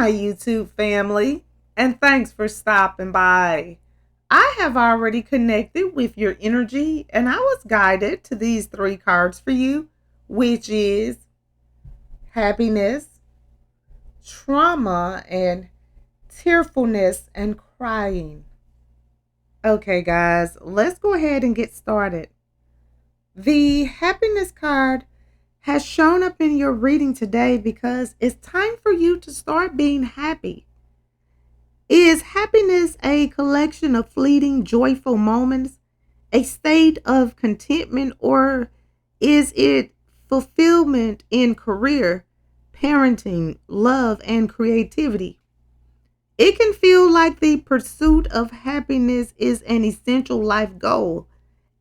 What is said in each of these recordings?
my YouTube family, and thanks for stopping by. I have already connected with your energy, and I was guided to these three cards for you, which is happiness, trauma, and tearfulness and crying. Okay, guys, let's go ahead and get started. The happiness card has shown up in your reading today because it's time for you to start being happy. Is happiness a collection of fleeting, joyful moments, a state of contentment, or is it fulfillment in career, parenting, love, and creativity? It can feel like the pursuit of happiness is an essential life goal.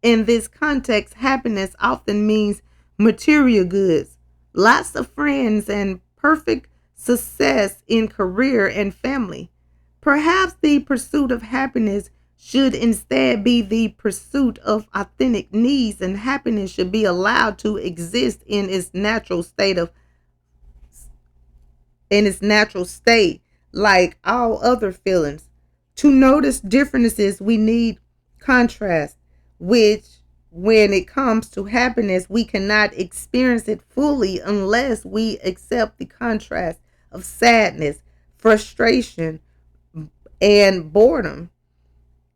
In this context, happiness often means material goods, lots of friends, and perfect success in career and family. Perhaps the pursuit of happiness should instead be the pursuit of authentic needs, and happiness should be allowed to exist in its natural state like all other feelings. To notice differences, we need contrast, which when it comes to happiness, we cannot experience it fully unless we accept the contrast of sadness, frustration, and boredom,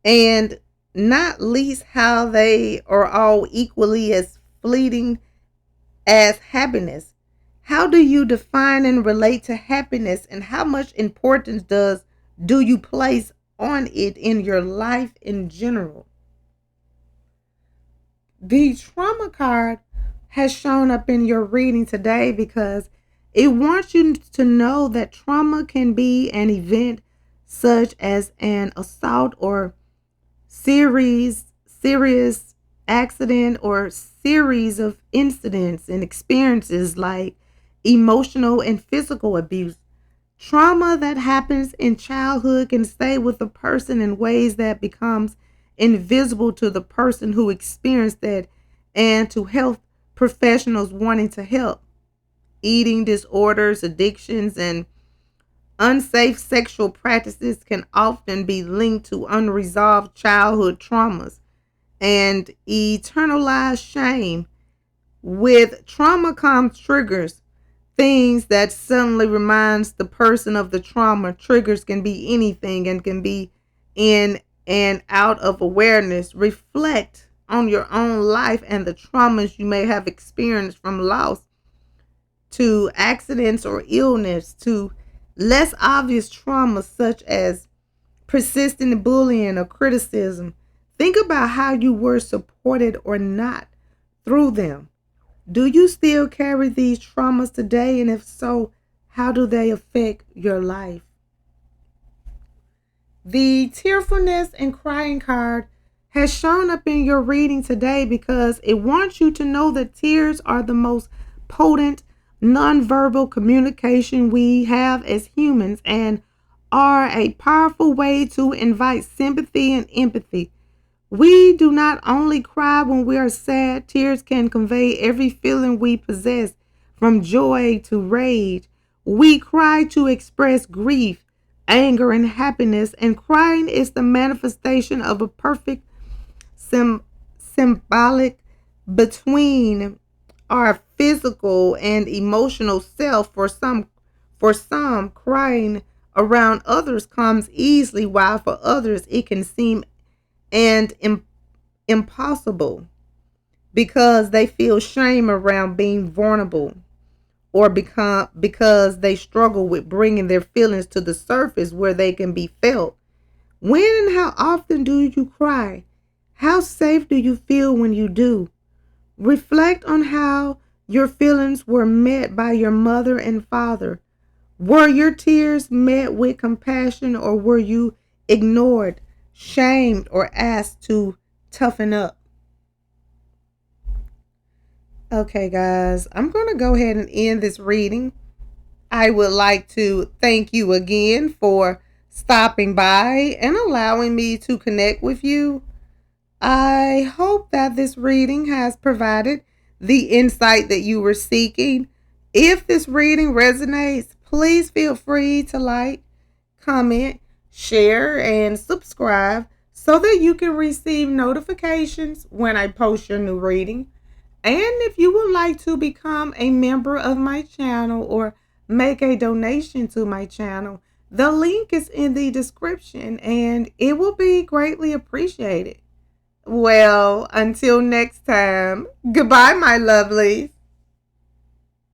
and not least how they are all equally as fleeting as happiness. How do you define and relate to happiness, and how much importance do you place on it in your life in general? The trauma card has shown up in your reading today because it wants you to know that trauma can be an event such as an assault or serious accident or series of incidents and experiences like emotional and physical abuse. Trauma that happens in childhood can stay with a person in ways that becomes invisible to the person who experienced that and to health professionals wanting to help. Eating disorders, addictions, and unsafe sexual practices can often be linked to unresolved childhood traumas and eternalized shame. With trauma comes triggers, things that suddenly reminds the person of the trauma. Triggers can be anything and can be in and out of awareness. Reflect on your own life and the traumas you may have experienced, from loss to accidents or illness to less obvious traumas such as persistent bullying or criticism. Think about how you were supported or not through them. Do you still carry these traumas today? And if so, how do they affect your life? The tearfulness and crying card has shown up in your reading today because it wants you to know that tears are the most potent nonverbal communication we have as humans and are a powerful way to invite sympathy and empathy. We do not only cry when we are sad, tears can convey every feeling we possess, from joy to rage. We cry to express grief, anger, and happiness, and crying is the manifestation of a perfect symbolic between our physical and emotional self. For some, crying around others comes easily, while for others it can seem and impossible because they feel shame around being vulnerable, or because they struggle with bringing their feelings to the surface where they can be felt. When and how often do you cry? How safe do you feel when you do? Reflect on how your feelings were met by your mother and father. Were your tears met with compassion, or were you ignored, shamed, or asked to toughen up? Okay, guys, I'm going to go ahead and end this reading. I would like to thank you again for stopping by and allowing me to connect with you. I hope that this reading has provided the insight that you were seeking. If this reading resonates, please feel free to like, comment, share, and subscribe so that you can receive notifications when I post your new reading. And if you would like to become a member of my channel or make a donation to my channel, the link is in the description and it will be greatly appreciated. Well, until next time, goodbye, my lovelies.